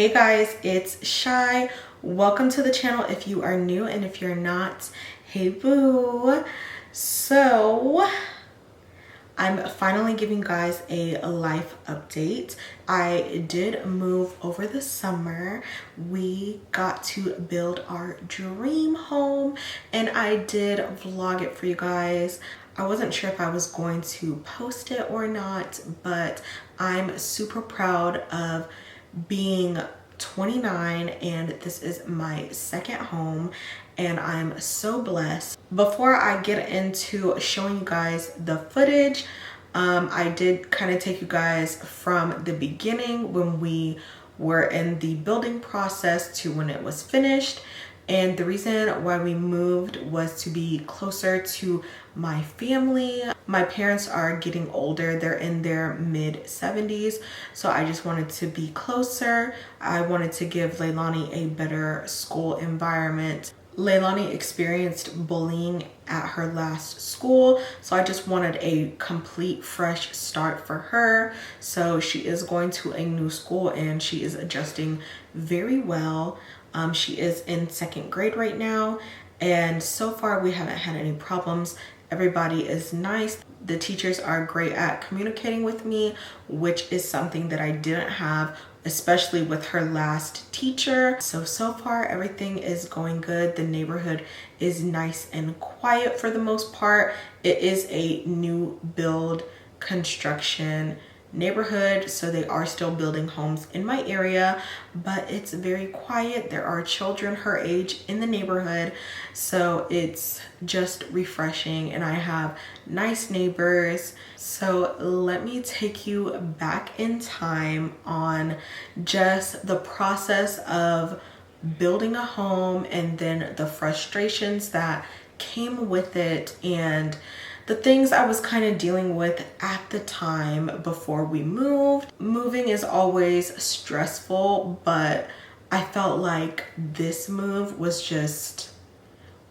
Hey guys, it's Shy. Welcome to the channel if you are new, and if you're not, hey boo. So I'm finally giving you guys a life update. I did move over the summer. We got to build our dream home and I did vlog it for you guys. I wasn't sure if I was going to post it or not, but I'm super proud of being 29 and this is my second home and I'm so blessed. Before I get into showing you guys the footage, I did kind of take you guys from the beginning when we were in the building process to when it was finished. And the reason why we moved was to be closer to my family. My parents are getting older. They're in their mid 70s. So I just wanted to be closer. I wanted to give Leilani a better school environment. Leilani experienced bullying at her last school, so I just wanted a complete fresh start for her. So she is going to a new school and she is adjusting very well. She is in second grade right now, and so far we haven't had any problems. Everybody is nice. The teachers are great at communicating with me, which is something that I didn't have, especially with her last teacher. So far everything is going good. The neighborhood is nice and quiet for the most part. It is a new build construction neighborhood, so they are still building homes in my area, but it's very quiet. There are children her age in the neighborhood, so it's just refreshing, and I have nice neighbors. So let me take you back in time on just the process of building a home and then the frustrations that came with it and the things I was kind of dealing with at the time before we moved. Moving is always stressful, but I felt like this move was just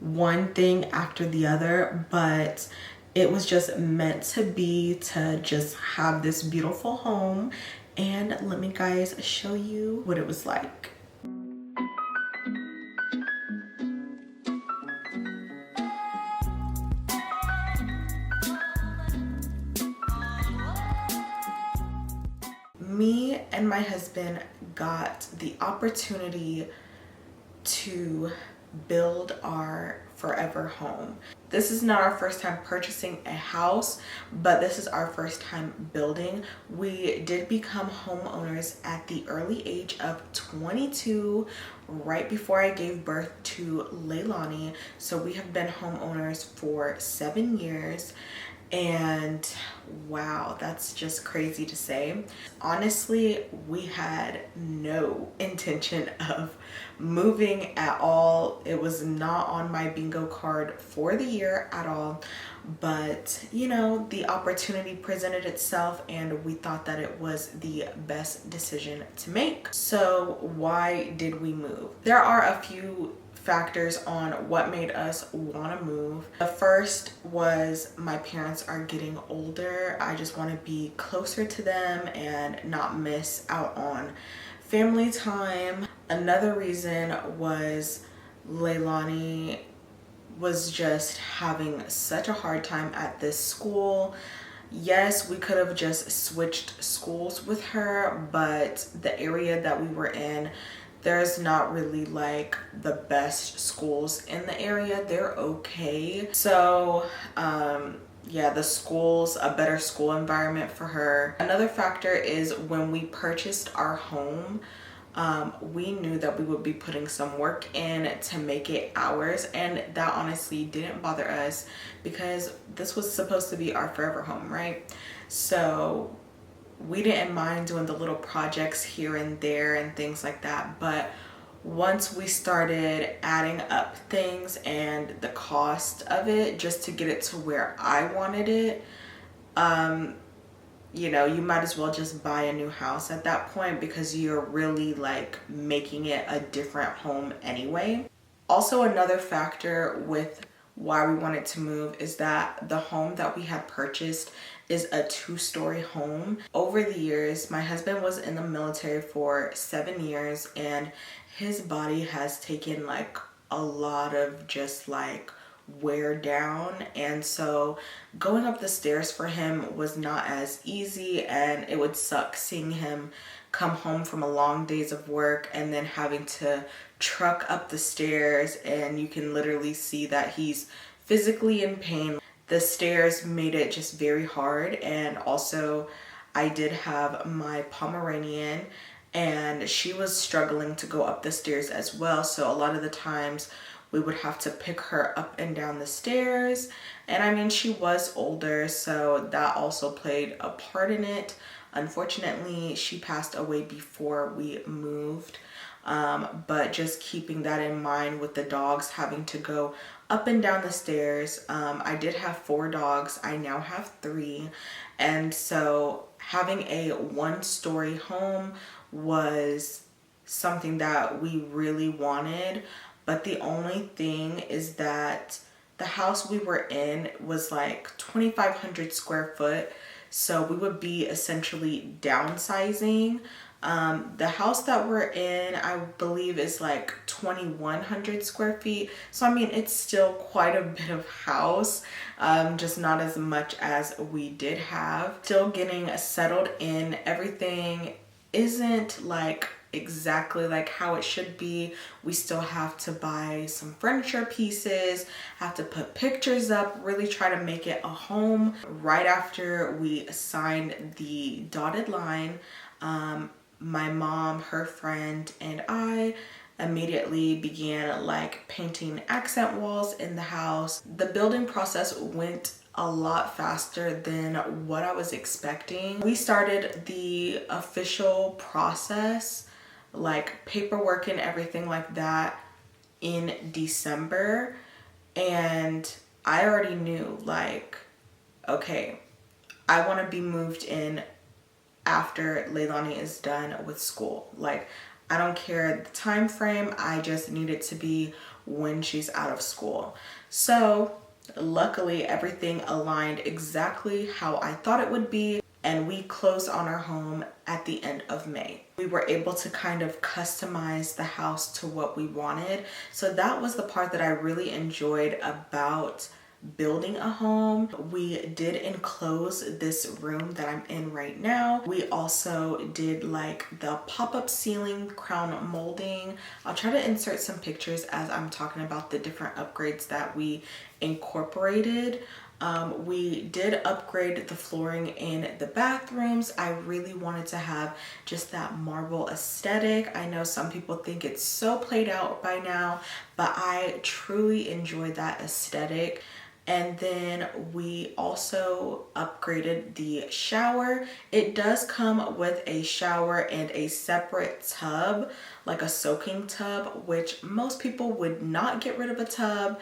one thing after the other, but it was just meant to be, to just have this beautiful home. And let me guys show you what it was like. Me and my husband got the opportunity to build our forever home. This is not our first time purchasing a house, but this is our first time building. We did become homeowners at the early age of 22, right before I gave birth to Leilani. So we have been homeowners for 7 years. And wow, that's just crazy to say. Honestly, we had no intention of moving at all. It was not on my bingo card for the year at all. But you know, the opportunity presented itself and we thought that it was the best decision to make. So why did we move? There are a few factors on what made us want to move. The first was my parents are getting older. I just want to be closer to them and not miss out on family time. Another reason was Leilani was just having such a hard time at this school. Yes, we could have just switched schools with her, but the area that we were in, there's not really like the best schools in the area. They're okay. So yeah, the schools, a better school environment for her. Another factor is when we purchased our home, we knew that we would be putting some work in to make it ours, and that honestly didn't bother us because this was supposed to be our forever home, right? So we didn't mind doing the little projects here and there and things like that. But once we started adding up things and the cost of it just to get it to where I wanted it, you know, you might as well just buy a new house at that point because you're really like making it a different home anyway. Also, another factor with why we wanted to move is that the home that we had purchased is a 2-story home. Over the years, my husband was in the military for 7 years, and his body has taken like a lot of just like wear down, and so going up the stairs for him was not as easy, and it would suck seeing him come home from a long days of work and then having to truck up the stairs, and you can literally see that he's physically in pain. The stairs made it just very hard, and also I did have my Pomeranian and she was struggling to go up the stairs as well, so a lot of the times we would have to pick her up and down the stairs. And I mean, she was older, so that also played a part in it. Unfortunately, she passed away before we moved. But just keeping that in mind with the dogs having to go up and down the stairs. I did have 4 dogs. I now have 3. And so having a 1-story home was something that we really wanted. But the only thing is that the house we were in was like 2,500 square foot. So we would be essentially downsizing. The house that we're in, I believe, is like 2,100 square feet. So I mean, it's still quite a bit of house, just not as much as we did have. Still getting settled in. Everything isn't like exactly like how it should be. We still have to buy some furniture pieces, have to put pictures up, really try to make it a home. Right after we signed the dotted line, my mom, her friend, and I immediately began like painting accent walls in the house. The building process went a lot faster than what I was expecting. We started the official process, like paperwork and everything like that, in December, and I already knew like, okay, I want to be moved in after Leilani is done with school. Like, I don't care the time frame, I just need it to be when she's out of school. So luckily everything aligned exactly how I thought it would be, and we closed on our home at the end of May. We were able to kind of customize the house to what we wanted. So that was the part that I really enjoyed about building a home. We did enclose this room that I'm in right now. We also did like the pop-up ceiling crown molding. I'll try to insert some pictures as I'm talking about the different upgrades that we incorporated. We did upgrade the flooring in the bathrooms. I really wanted to have just that marble aesthetic. I know some people think it's so played out by now, but I truly enjoy that aesthetic. And then we also upgraded the shower. It does come with a shower and a separate tub, like a soaking tub, which most people would not get rid of a tub,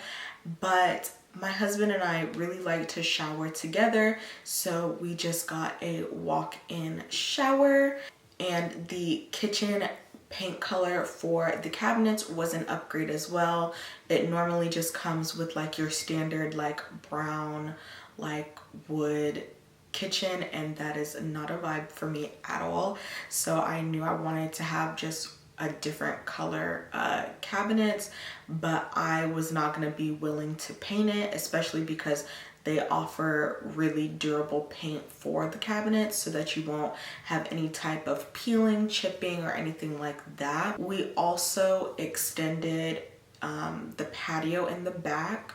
but my husband and I really like to shower together, so we just got a walk-in shower. And the kitchen paint color for the cabinets was an upgrade as well. It normally just comes with like your standard like brown like wood kitchen, and that is not a vibe for me at all. So I knew I wanted to have just a different color cabinets, but I was not going to be willing to paint it, especially because they offer really durable paint for the cabinets so that you won't have any type of peeling, chipping, or anything like that. We also extended the patio in the back,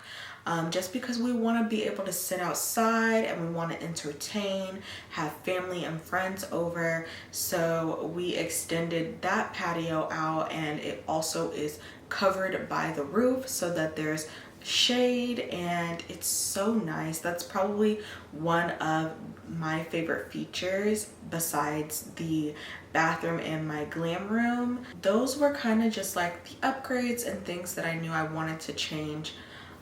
just because we want to be able to sit outside and we want to entertain, have family and friends over. So we extended that patio out, and it also is covered by the roof so that there's shade, and it's so nice. That's probably one of my favorite features besides the bathroom and my glam room. Those were kind of just like the upgrades and things that I knew I wanted to change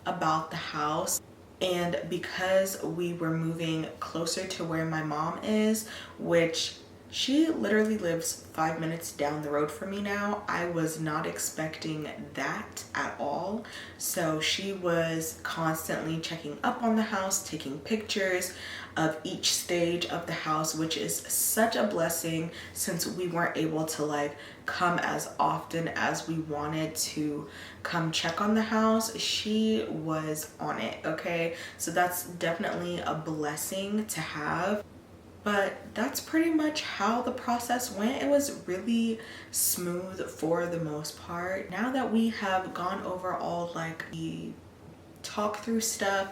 about the house. And because we were moving closer to where my mom is, which She literally lives 5 minutes down the road from me now. I was not expecting that at all. So she was constantly checking up on the house, taking pictures of each stage of the house, which is such a blessing since we weren't able to like come as often as we wanted to come check on the house. She was on it, okay? So that's definitely a blessing to have. But that's pretty much how the process went. It was really smooth for the most part. Now that we have gone over all like the talk through stuff,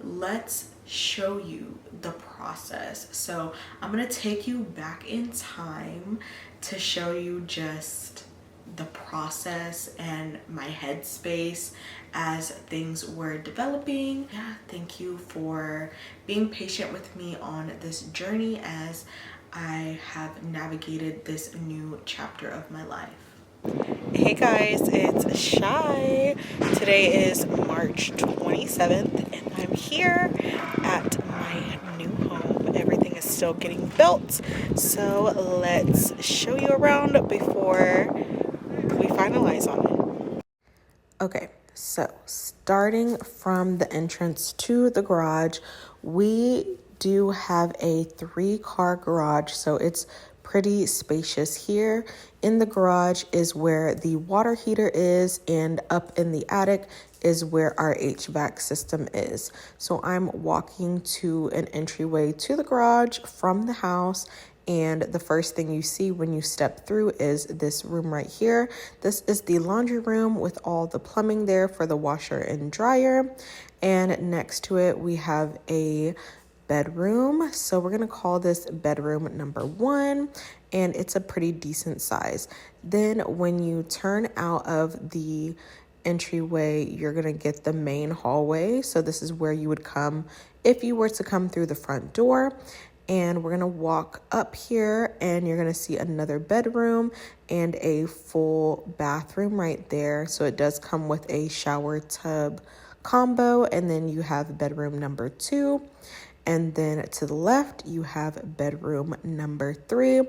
let's show you the process. So I'm gonna take you back in time to show you just the process and my headspace as things were developing. Yeah, thank you for being patient with me on this journey as I have navigated this new chapter of my life. Hey guys, it's Shy. Today is March 27th and I'm here at my new home. Everything is still getting built, so let's show you around before we finalize on it. Okay, so starting from the entrance to the garage, we do have a 3-car garage, so it's pretty spacious here. In the garage is where the water heater is, and up in the attic is where our HVAC system is. So I'm walking to an entryway to the garage from the house, and the first thing you see when you step through is this room right here. This is the laundry room with all the plumbing there for the washer and dryer. And next to it, we have a bedroom. So we're gonna call this bedroom number 1, and it's a pretty decent size. Then when you turn out of the entryway, you're gonna get the main hallway. So this is where you would come if you were to come through the front door. And we're gonna walk up here and you're gonna see another bedroom and a full bathroom right there. So it does come with a shower tub combo, and then you have bedroom number 2. And then to the left, you have bedroom number 3,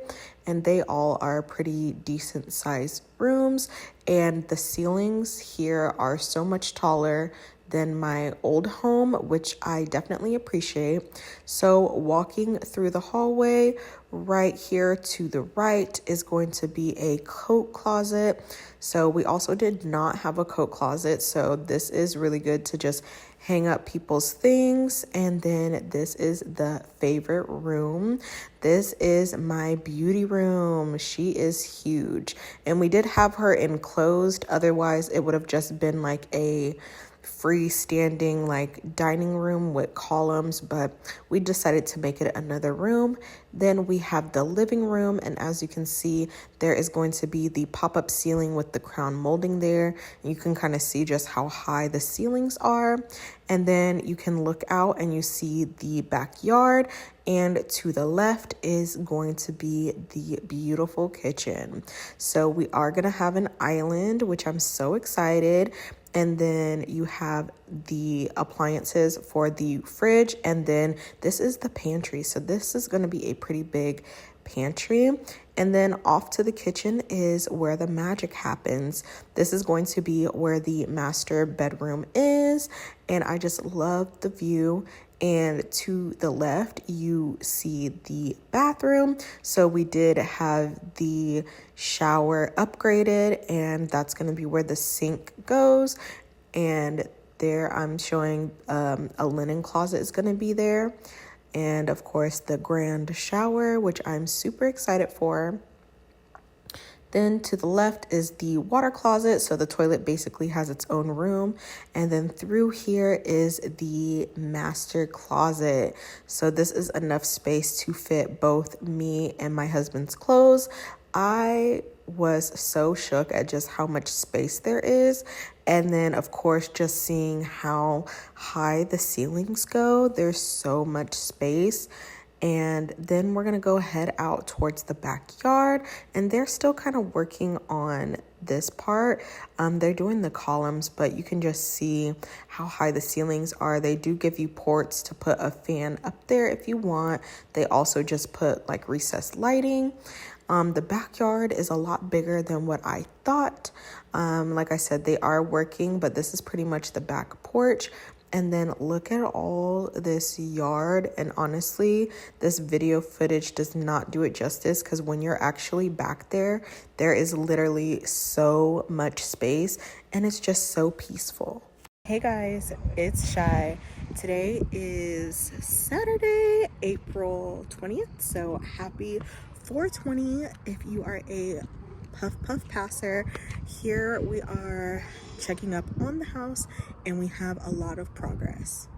and they all are pretty decent sized rooms. And the ceilings here are so much taller than my old home, which I definitely appreciate. So walking through the hallway, right here to the right is going to be a coat closet. So we also did not have a coat closet, so this is really good to just hang up people's things. And then this is the favorite room. This is my beauty room. She is huge, and we did have her enclosed. Otherwise it would have just been like a freestanding like dining room with columns, but we decided to make it another room. Then we have the living room, and as you can see, there is going to be the pop-up ceiling with the crown molding there. You can kind of see just how high the ceilings are. And then you can look out and you see the backyard, and to the left is going to be the beautiful kitchen. So we are going to have an island, which I'm so excited. And then you have the appliances for the fridge, and then this is the pantry. So this is going to be a pretty big pantry. And then off to the kitchen is where the magic happens. This is going to be where the master bedroom is, and I just love the view. And to the left, you see the bathroom. So we did have the shower upgraded, and that's going to be where the sink goes. And there I'm showing a linen closet is going to be there. And of course, the grand shower, which I'm super excited for. Then to the left is the water closet. So the toilet basically has its own room. And then through here is the master closet. So this is enough space to fit both me and my husband's clothes. I was so shook at just how much space there is. And then of course, just seeing how high the ceilings go, there's so much space. And then we're gonna go head out towards the backyard, and they're still kind of working on this part. They're doing the columns, but you can just see how high the ceilings are. They do give you ports to put a fan up there if you want. They also just put like recessed lighting. The backyard is a lot bigger than what I thought. Like I said, they are working, but this is pretty much the back porch. And then look at all this yard. And honestly, this video footage does not do it justice, because when you're actually back there, there is literally so much space and it's just so peaceful. Hey guys, it's Shy. Today is Saturday, April 20th. So happy 420 if you are a Puff passer. Here we are checking up on the house, and we have a lot of progress.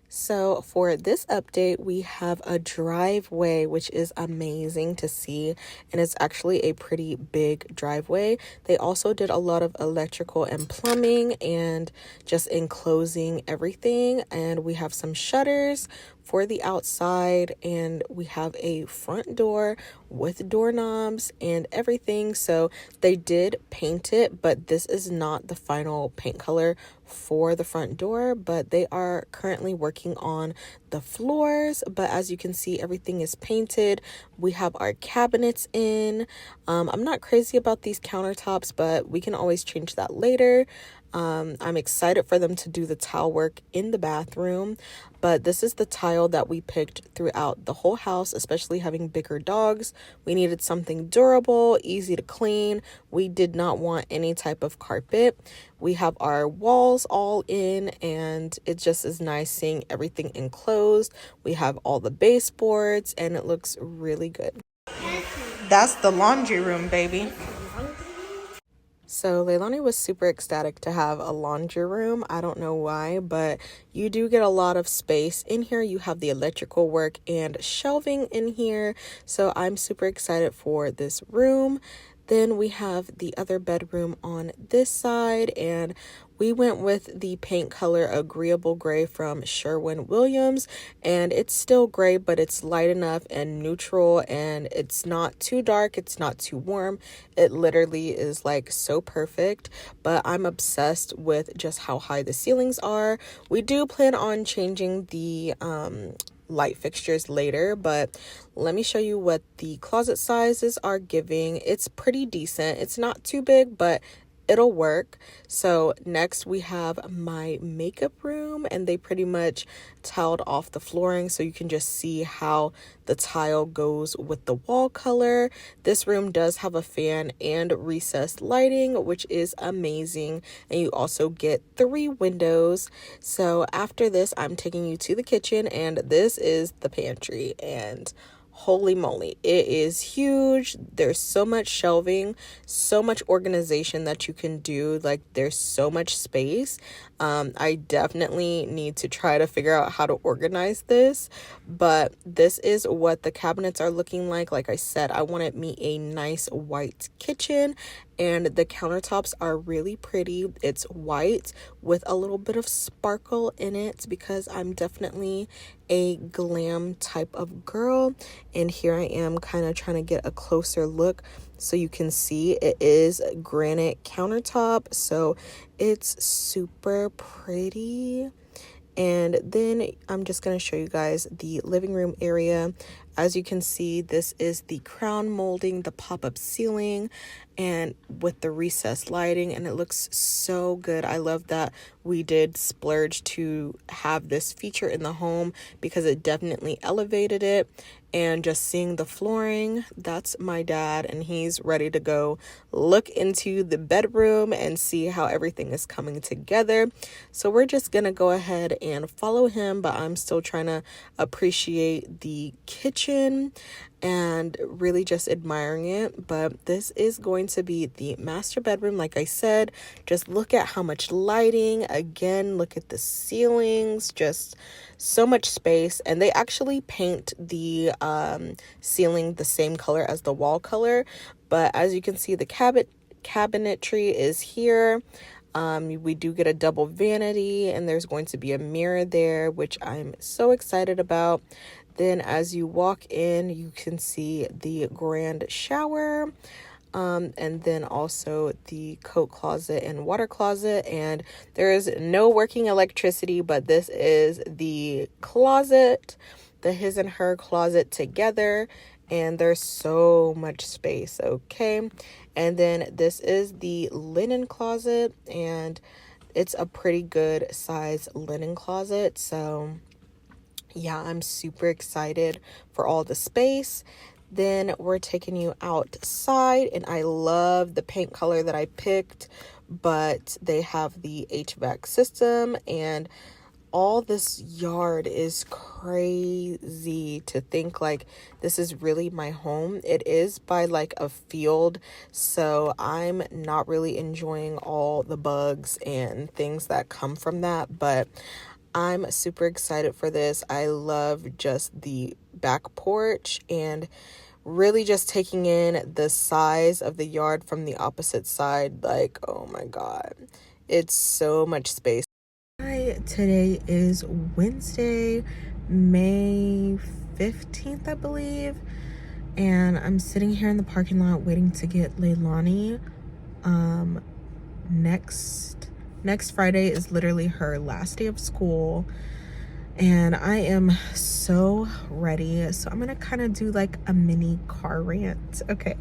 So for this update, we have a driveway, which is amazing to see, and it's actually a pretty big driveway. They also did a lot of electrical and plumbing and just enclosing everything, and we have some shutters for the outside, and we have a front door with doorknobs and everything. So they did paint it, but this is not the final paint color for the front door, but they are currently working on the floors. But as you can see, everything is painted. We have our cabinets in. I'm not crazy about these countertops, but we can always change that later. I'm excited for them to do the tile work in the bathroom, but this is the tile that we picked throughout the whole house, especially having bigger dogs. We needed something durable, easy to clean. We did not want any type of carpet. We have our walls all in, and it just is nice seeing everything enclosed. We have all the baseboards, and it looks really good. That's the laundry room, baby. So Leilani was super ecstatic to have a laundry room. I don't know why, but you do get a lot of space in here. You have the electrical work and shelving in here. So I'm super excited for this room. Then we have the other bedroom on this side, and we went with the paint color Agreeable Gray from Sherwin-Williams, and it's still gray, but it's light enough and neutral, and it's not too dark, it's not too warm. It literally is like so perfect, but I'm obsessed with just how high the ceilings are. We do plan on changing the light fixtures later, but let me show you what the closet sizes are giving. It's pretty decent. It's not too big, but it'll work. So next we have my makeup room, and they pretty much tiled off the flooring, so you can just see how the tile goes with the wall color. This room does have a fan and recessed lighting, which is amazing, and you also get 3 windows. So after this, I'm taking you to the kitchen, and this is the pantry, and holy moly, it is huge. There's so much shelving, so much organization that you can do. Like, there's so much space. I definitely need to try to figure out how to organize this, but this is what the cabinets are looking like. Like I said, I wanted me a nice white kitchen, and the countertops are really pretty. It's white with a little bit of sparkle in it, because I'm definitely a glam type of girl. And here I am kind of trying to get a closer look so you can see it is granite countertop, so it's super pretty. And then I'm just going to show you guys the living room area. As you can see, this is the crown molding, the pop-up ceiling, and with the recessed lighting, and it looks so good. I love that we did splurge to have this feature in the home, because it definitely elevated it. And just seeing the flooring, that's my dad, and he's ready to go look into the bedroom and see how everything is coming together. So we're just gonna go ahead and follow him, but I'm still trying to appreciate the kitchen and really just admiring it. But this is going to be the master bedroom. Like I said, just look at how much lighting. Again, look at the ceilings, just so much space. And they actually paint the ceiling the same color as the wall color, but as you can see, the cabinetry is here. We do get a double vanity, and there's going to be a mirror there, which I'm so excited about. Then as you walk in, you can see the grand shower, and then also the coat closet and water closet. And there is no working electricity, but this is the closet, the his and her closet together, and there's so much space. Okay, and then this is the linen closet, and it's a pretty good size linen closet. So yeah, I'm super excited for all the space. Then we're taking you outside, and I love the paint color that I picked, but they have the HVAC system, and all this yard is crazy to think like this is really my home. It is by like a field, so I'm not really enjoying all the bugs and things that come from that, but I'm super excited for this. I love just the back porch and really just taking in the size of the yard from the opposite side. Like, oh my God, it's so much space. Hi, today is Wednesday, May 15th, I believe. And I'm sitting here in the parking lot waiting to get Leilani. Next Friday is literally her last day of school, and I am so ready. So I'm gonna kind of do like a mini car rant. Okay,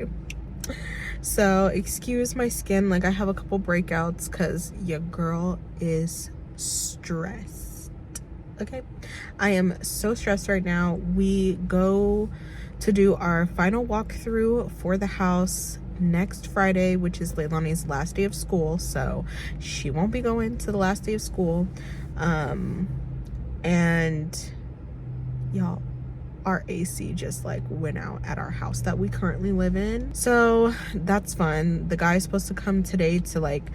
so excuse my skin, like I have a couple breakouts because your girl is stressed. Okay, I am so stressed right now. We go to do our final walkthrough for the house next Friday, which is Leilani's last day of school, so she won't be going to the last day of school. And y'all, our AC just like went out at our house that we currently live in, so that's fun. The guy's supposed to come today to like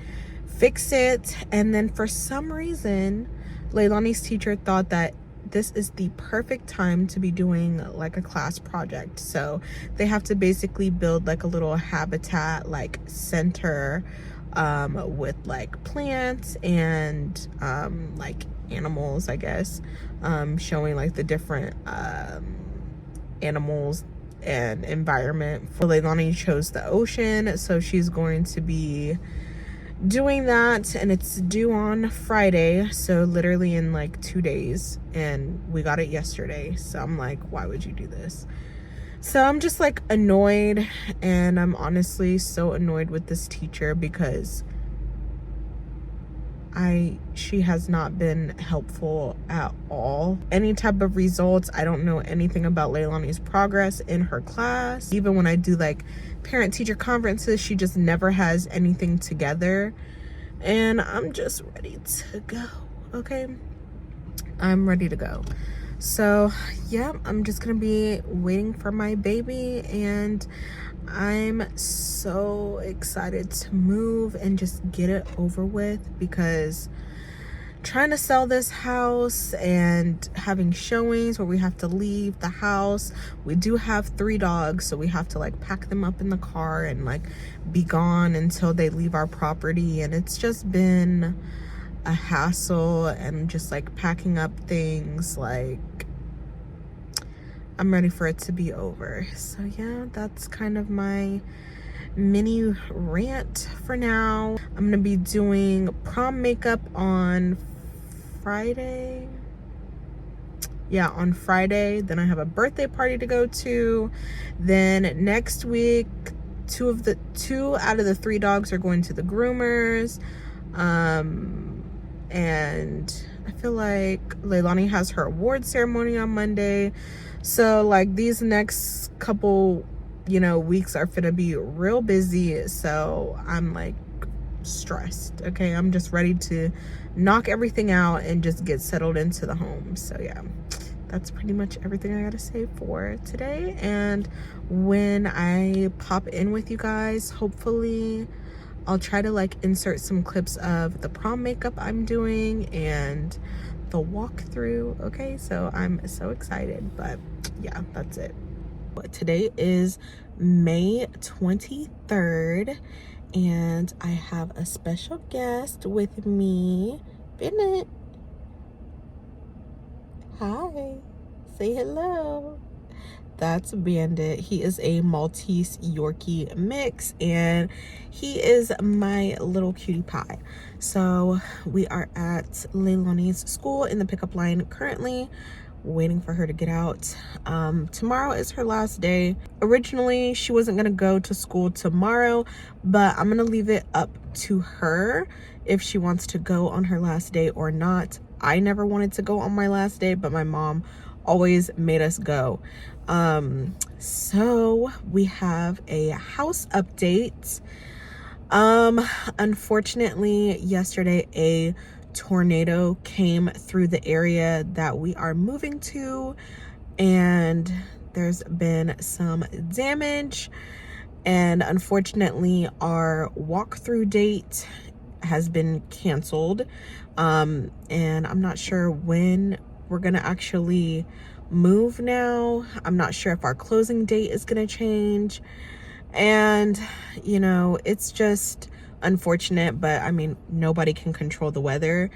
fix it, and then for some reason Leilani's teacher thought that this is the perfect time to be doing like a class project. So they have to basically build like a little habitat like center with like plants and like animals, I guess, showing like the different animals and environment. For Leilani chose the ocean, so she's going to be doing that, and it's due on Friday, so literally in like 2 days, and we got it yesterday. So I'm like, why would you do this? So I'm just like annoyed, and I'm honestly so annoyed with this teacher because she has not been helpful at all. Any type of results, I don't know anything about Leilani's progress in her class. Even when I do like parent teacher conferences, she just never has anything together, and I'm just ready to go. Okay, I'm ready to go. So yeah, I'm just gonna be waiting for my baby, and I'm so excited to move and just get it over with, because trying to sell this house and having showings where we have to leave the house. We do have 3 dogs, so we have to like pack them up in the car and like be gone until they leave our property, and it's just been a hassle. And just like packing up things, like I'm ready for it to be over. So yeah, that's kind of my mini rant for now. I'm gonna be doing prom makeup on Friday. Yeah, on Friday. Then I have a birthday party to go to. Then next week, two out of the 3 dogs are going to the groomers. And I feel like Leilani has her award ceremony on Monday. So like these next couple, weeks are gonna be real busy. So I'm like stressed. Okay, I'm just ready to knock everything out and just get settled into the home. So yeah, that's pretty much everything I gotta say for today. And when I pop in with you guys, hopefully I'll try to like insert some clips of the prom makeup I'm doing and the walkthrough. Okay, so I'm so excited. But yeah, that's it. Today is May 23rd, and I have a special guest with me. Bennett, hi, Say hello. That's Bandit. He is a Maltese Yorkie mix, and he is my little cutie pie. So we are at Leilani's school in the pickup line currently, waiting for her to get out. Tomorrow is her last day. Originally, she wasn't gonna go to school tomorrow, but I'm gonna leave it up to her if she wants to go on her last day or not. I never wanted to go on my last day, but my mom always made us go. So we have a house update. Unfortunately, yesterday a tornado came through the area that we are moving to, and there's been some damage, and unfortunately our walkthrough date has been canceled. And I'm not sure when we're gonna actually move now. I'm not sure if our closing date is gonna change, and you know, it's just unfortunate, but I mean, nobody can control the weather.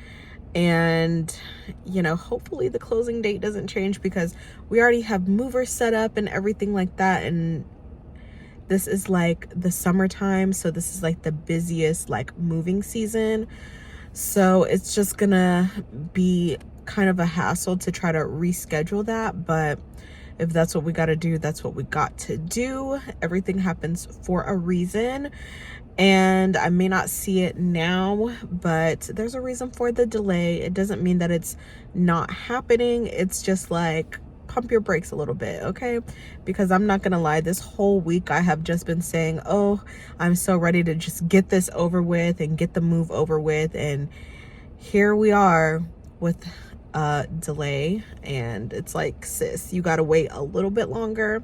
And you know, hopefully the closing date doesn't change, because we already have movers set up and everything like that, and this is like the summertime, so this is like the busiest like moving season. So it's just gonna be kind of a hassle to try to reschedule that, but if that's what we got to do, that's what we got to do. Everything happens for a reason, and I may not see it now, but there's a reason for the delay. It doesn't mean that it's not happening. It's just like, pump your brakes a little bit, okay? Because I'm not gonna lie, this whole week I have just been saying, oh, I'm so ready to just get this over with and get the move over with, and here we are with a delay, and it's like, sis, you gotta wait a little bit longer.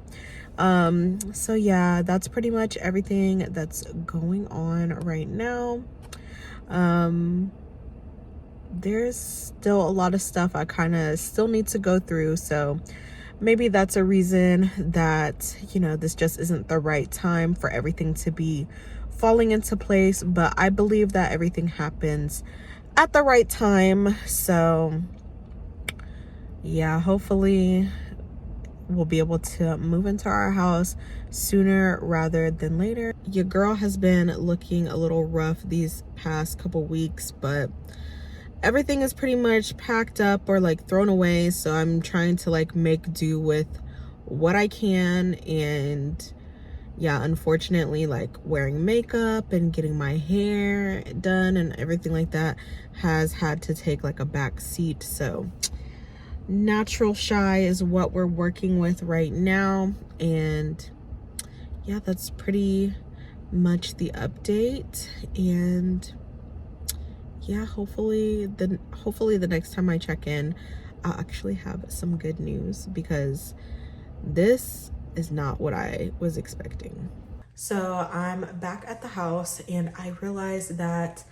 So yeah, that's pretty much everything that's going on right now. There's still a lot of stuff I kind of still need to go through, so maybe that's a reason that, you know, this just isn't the right time for everything to be falling into place. But I believe that everything happens at the right time. So yeah, hopefully we'll be able to move into our house sooner rather than later. Your girl has been looking a little rough these past couple weeks, but everything is pretty much packed up or like thrown away, so I'm trying to like make do with what I can. And yeah, unfortunately, like wearing makeup and getting my hair done and everything like that has had to take like a back seat. So natural shy is what we're working with right now, and yeah, that's pretty much the update. And yeah, hopefully the next time I check in, I'll actually have some good news, because this is not what I was expecting. So I'm back at the house, and I realized that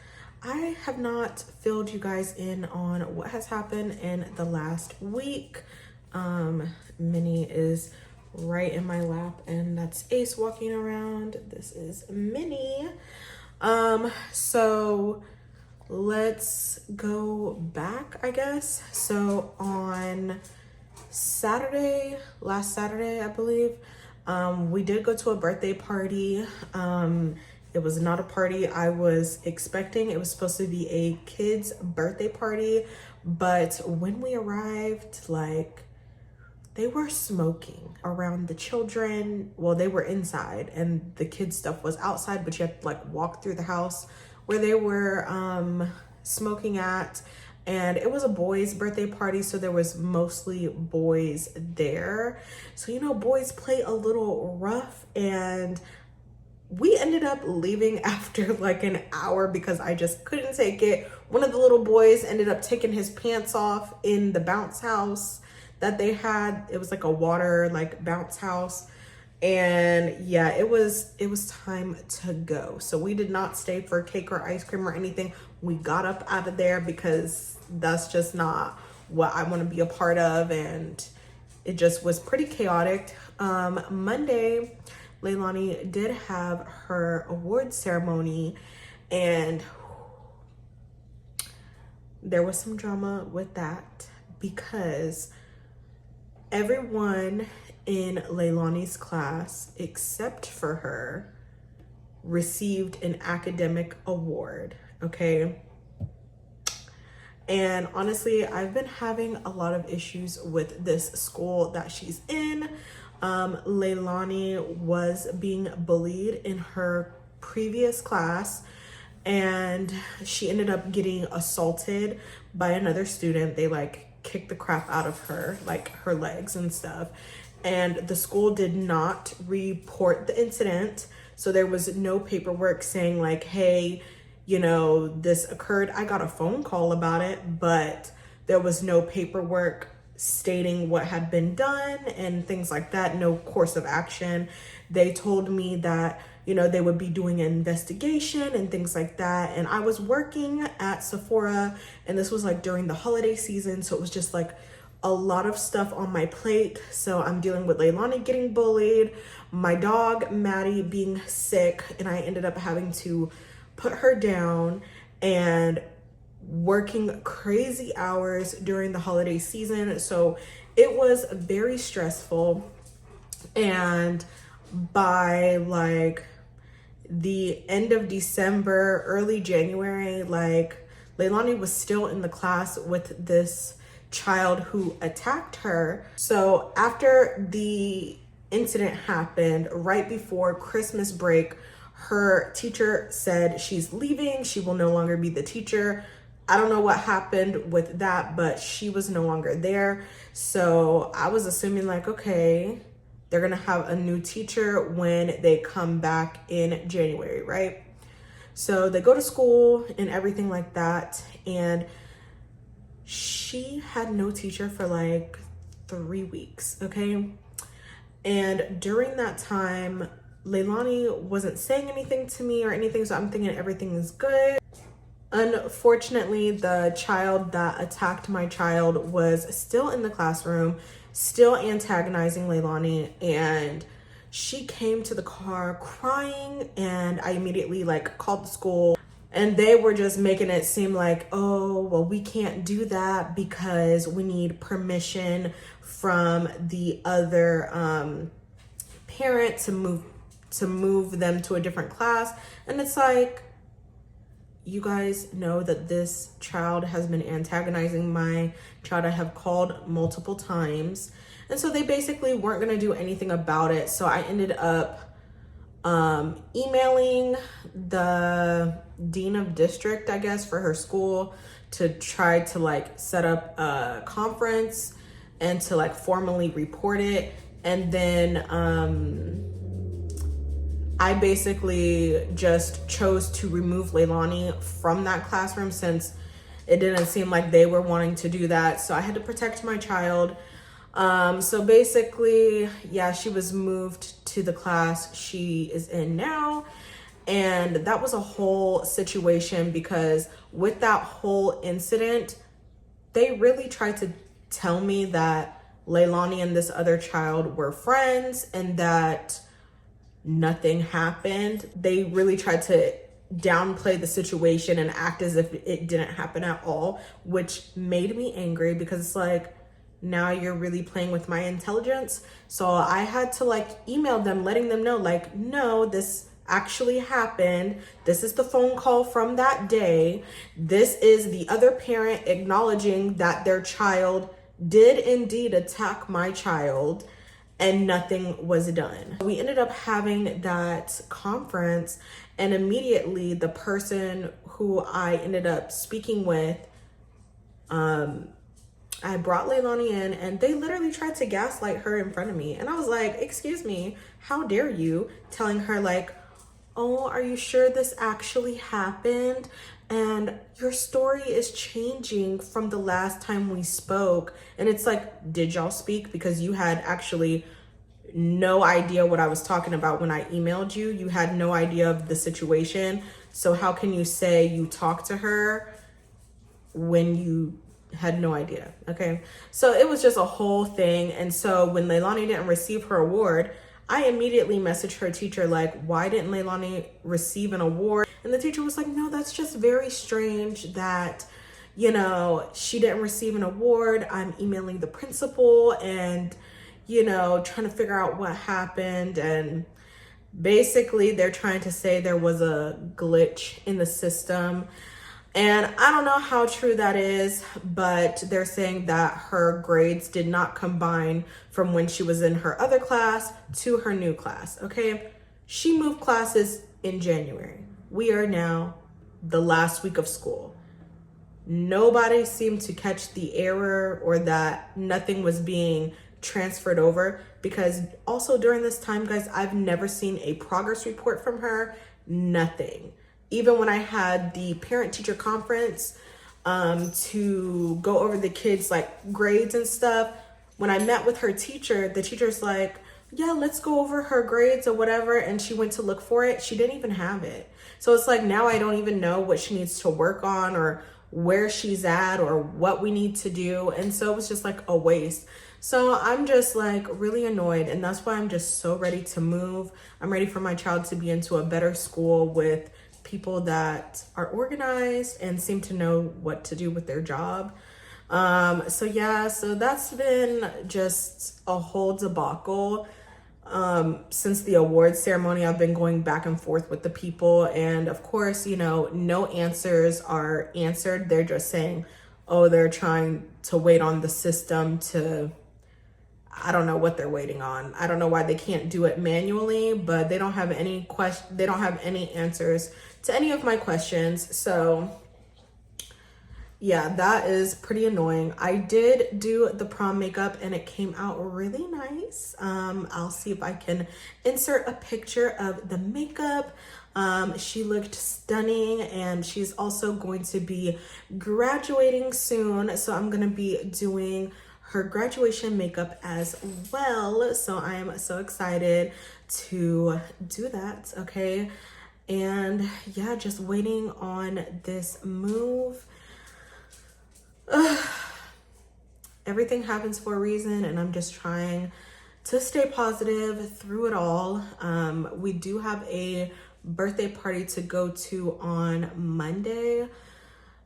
I have not filled you guys in on what has happened in the last week. Minnie is right in my lap, and that's Ace walking around. This is Minnie. So let's go back, I guess. So on Saturday, last Saturday, I believe, we did go to a birthday party. It was not a party I was expecting. It was supposed to be a kid's birthday party, but when we arrived, like, they were smoking around the children. Well, they were inside, and the kids stuff was outside, but you had to like walk through the house where they were smoking at. And it was a boys' birthday party, so there was mostly boys there. So, you know, boys play a little rough, and we ended up leaving after like an hour because I just couldn't take it. One of the little boys ended up taking his pants off in the bounce house that they had. It was like a water like bounce house. And yeah, it was time to go. So we did not stay for cake or ice cream or anything. We got up out of there because that's just not what I want to be a part of, and it just was pretty chaotic. Monday, Leilani did have her award ceremony, and there was some drama with that because everyone in Leilani's class, except for her, received an academic award, okay? And honestly, I've been having a lot of issues with this school that she's in. Leilani was being bullied in her previous class, and she ended up getting assaulted by another student. They like kicked the crap out of her, like her legs and stuff. And the school did not report the incident. So there was no paperwork saying like, hey, you know, this occurred. I got a phone call about it, but there was no paperwork stating what had been done and things like that. No course of action. They told me that, you know, they would be doing an investigation and things like that. And I was working at Sephora, and this was like during the holiday season. So it was just like a lot of stuff on my plate. So I'm dealing with Leilani getting bullied, my dog Maddie being sick, and I ended up having to put her down and working crazy hours during the holiday season. So it was very stressful. And by like the end of December, early January, like Leilani was still in the class with this child who attacked her. So after the incident happened, right before Christmas break, her teacher said she's leaving. She will no longer be the teacher. I don't know what happened with that, but she was no longer there. So I was assuming like, okay, they're gonna have a new teacher when they come back in January, right? So they go to school and everything like that. And she had no teacher for like 3 weeks, okay? And during that time, Leilani wasn't saying anything to me or anything, so I'm thinking everything is good. Unfortunately, the child that attacked my child was still in the classroom, still antagonizing Leilani, and she came to the car crying, and I immediately like called the school, and they were just making it seem like, oh, well, we can't do that because we need permission from the other parent to move them to a different class. And it's like, you guys know that this child has been antagonizing my child. I have called multiple times. And so they basically weren't going to do anything about it. So I ended up emailing the dean of district, I guess, for her school to try to like set up a conference and to like formally report it. And then I basically just chose to remove Leilani from that classroom since it didn't seem like they were wanting to do that. So I had to protect my child. So basically, yeah, she was moved to the class she is in now. And that was a whole situation because with that whole incident, they really tried to tell me that Leilani and this other child were friends and that nothing happened. They really tried to downplay the situation and act as if it didn't happen at all, which made me angry because it's like, now you're really playing with my intelligence. So I had to like email them, letting them know like, no, this actually happened. This is the phone call from that day. This is the other parent acknowledging that their child did indeed attack my child, and nothing was done. We ended up having that conference, and immediately the person who I ended up speaking with, I brought Leilani in, and they literally tried to gaslight her in front of me. And I was like, excuse me, how dare you? Telling her like, oh, are you sure this actually happened? And your story is changing from the last time we spoke. And it's like, did y'all speak? Because you had actually no idea what I was talking about when I emailed you. You had no idea of the situation. So how can you say you talked to her when you had no idea? Okay. So it was just a whole thing. And so when Leilani didn't receive her award, I immediately messaged her teacher like, why didn't Leilani receive an award? And the teacher was like, no, that's just very strange that, you know, she didn't receive an award. I'm emailing the principal and, you know, trying to figure out what happened. And basically they're trying to say there was a glitch in the system. And I don't know how true that is, but they're saying that her grades did not combine from when she was in her other class to her new class, okay? She moved classes in January. We are now the last week of school. Nobody seemed to catch the error or that nothing was being transferred over, because also during this time, guys, I've never seen a progress report from her, nothing. Even when I had the parent teacher conference to go over the kids' like grades and stuff, when I met with her teacher, the teacher's like, yeah, let's go over her grades or whatever. And she went to look for it. She didn't even have it. So it's like, now I don't even know what she needs to work on or where she's at or what we need to do. And so it was just like a waste. So I'm just like really annoyed, and that's why I'm just so ready to move. I'm ready for my child to be into a better school with people that are organized and seem to know what to do with their job. So yeah, so that's been just a whole debacle. Since the awards ceremony, I've been going back and forth with the people, and of course, you know, no answers are answered. They're just saying, oh, they're trying to wait on the system to, I don't know what they're waiting on. I don't know why they can't do it manually, but they don't have any they don't have any answers to any of my questions. So yeah, that is pretty annoying. I did do the prom makeup and it came out really nice. I'll see if I can insert a picture of the makeup. She looked stunning, and she's also going to be graduating soon. So I'm going to be doing her graduation makeup as well. So I am so excited to do that. Okay. And yeah, just waiting on this move. Everything happens for a reason, and I'm just trying to stay positive through it all. We do have a birthday party to go to on Monday.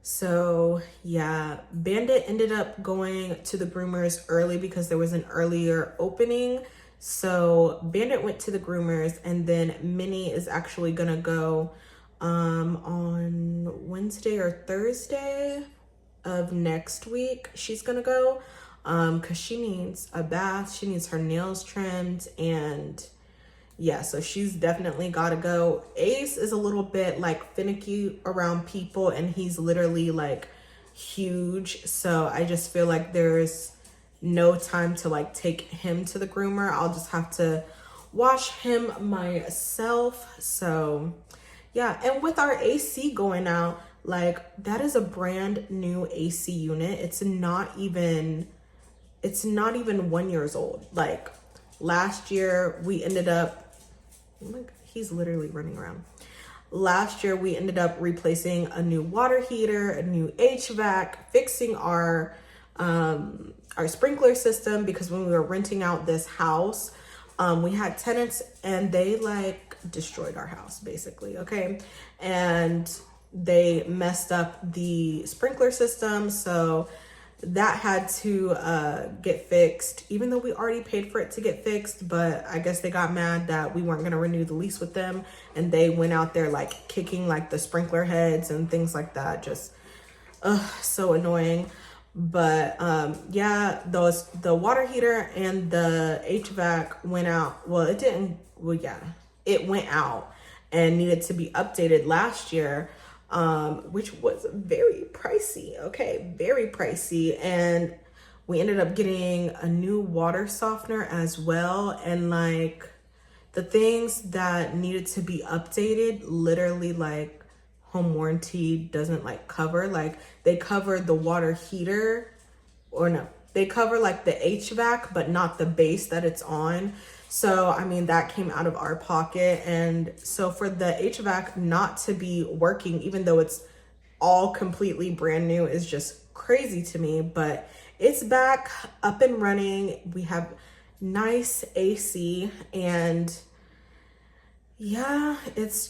So yeah, Bandit ended up going to the groomers early because there was an earlier opening. So Bandit went to the groomers, and then Minnie is actually gonna go on Wednesday or Thursday of next week. She's gonna go because she needs a bath, she needs her nails trimmed, and yeah, so she's definitely gotta go. Ace is a little bit like finicky around people, and he's literally like huge, so I just feel like there's no time to like take him to the groomer. I'll just have to wash him myself. So yeah, and with our AC going out, like that is a brand new AC unit. It's not even 1 year old. Like last year we ended up, oh my God, he's literally running around. Last year we ended up replacing a new water heater, a new HVAC, fixing our sprinkler system, because when we were renting out this house, we had tenants and they like destroyed our house basically. Okay. And they messed up the sprinkler system, so that had to get fixed, even though we already paid for it to get fixed. But I guess they got mad that we weren't going to renew the lease with them, and they went out there like kicking like the sprinkler heads and things like that. Just so annoying. But yeah, the water heater and the HVAC went out. Well, it didn't, well yeah, it went out and needed to be updated last year, which was very pricey. Okay, very pricey. And we ended up getting a new water softener as well. And like the things that needed to be updated, literally like home warranty doesn't like cover. Like they cover the water heater, or no, they cover like the HVAC, but not the base that it's on. So, I mean, that came out of our pocket. And so for the HVAC not to be working, even though it's all completely brand new, is just crazy to me. But it's back up and running. We have nice AC, and yeah, it's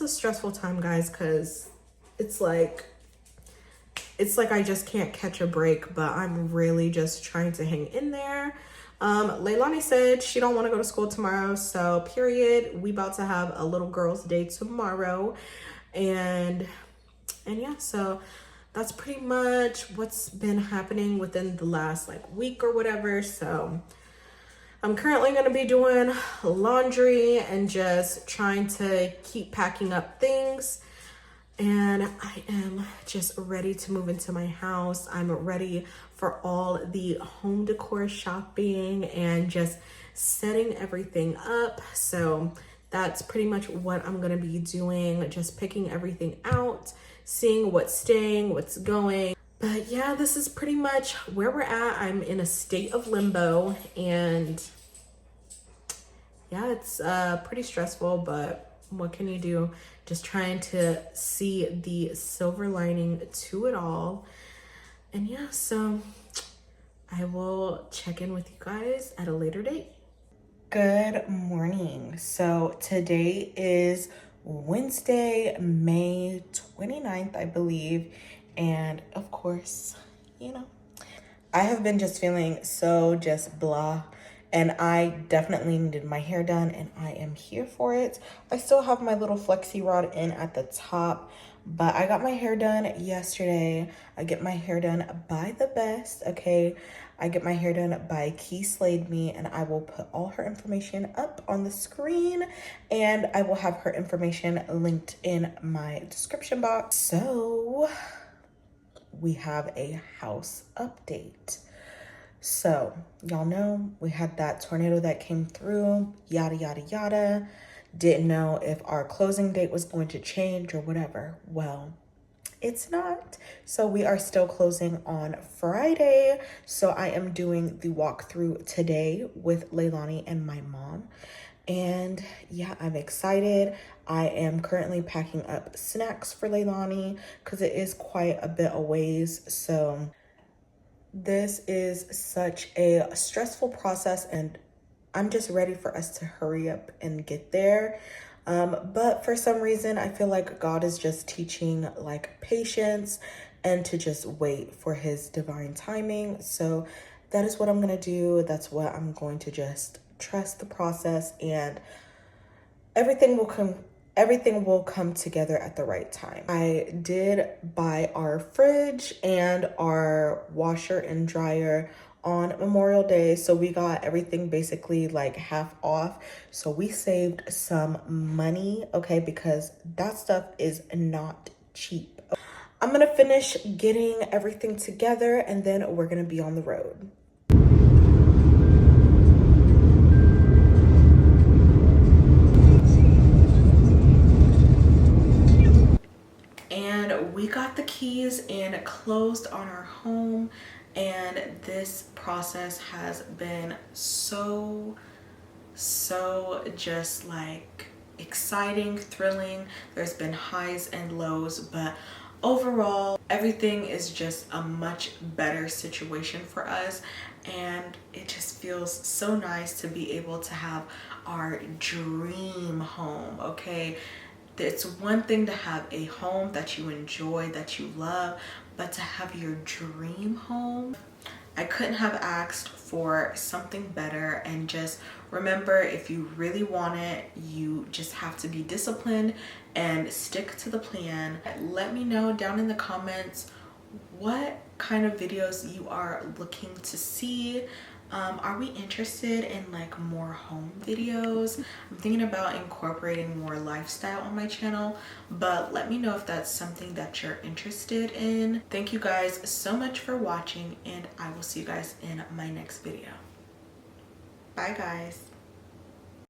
a stressful time, guys, because it's like it's like I just can't catch a break, but I'm really just trying to hang in there. Leilani said she don't want to go to school tomorrow, so period. We about to have a little girl's day tomorrow, and yeah, so that's pretty much what's been happening within the last like week or whatever. So I'm currently going to be doing laundry and just trying to keep packing up things. And I am just ready to move into my house. I'm ready for all the home decor shopping and just setting everything up. So that's pretty much what I'm gonna be doing, just picking everything out, seeing what's staying, what's going. But yeah, this is pretty much where we're at. I'm in a state of limbo, and yeah, it's pretty stressful, but what can you do? Just trying to see the silver lining to it all. And yeah, so I will check in with you guys at a later date. Good morning. So today is Wednesday, May 29th, I believe. And of course, you know, I have been just feeling so just blah. And I definitely needed my hair done, and I am here for it. I still have my little flexi rod in at the top, but I got my hair done yesterday. I get my hair done by the best, okay? I get my hair done by Key Slayed Me, and I will put all her information up on the screen, and I will have her information linked in my description box. So we have a house update. So y'all know we had that tornado that came through, yada, yada, yada. Didn't know if our closing date was going to change or whatever. Well, it's not. So we are still closing on Friday. So I am doing the walkthrough today with Leilani and my mom. And yeah, I'm excited. I am currently packing up snacks for Leilani because it is quite a bit of ways. So this is such a stressful process, and I'm just ready for us to hurry up and get there. But for some reason, I feel like God is just teaching like patience and to just wait for his divine timing. So that is what I'm going to do. That's what I'm going to just trust the process, and everything will come together at the right time. I did buy our fridge and our washer and dryer on Memorial Day, so we got everything basically like half off. So we saved some money, okay, because that stuff is not cheap. I'm gonna finish getting everything together, and then we're gonna be on the road. We got the keys and closed on our home, and this process has been so just like exciting, thrilling. There's been highs and lows, but overall everything is just a much better situation for us, and it just feels so nice to be able to have our dream home, okay? It's one thing to have a home that you enjoy, that you love, but to have your dream home, I couldn't have asked for something better. And just remember, if you really want it, you just have to be disciplined and stick to the plan. Let me know down in the comments what kind of videos you are looking to see. Are we interested in like more home videos? I'm thinking about incorporating more lifestyle on my channel, but let me know if that's something that you're interested in. Thank you guys so much for watching, and I will see you guys in my next video. Bye guys.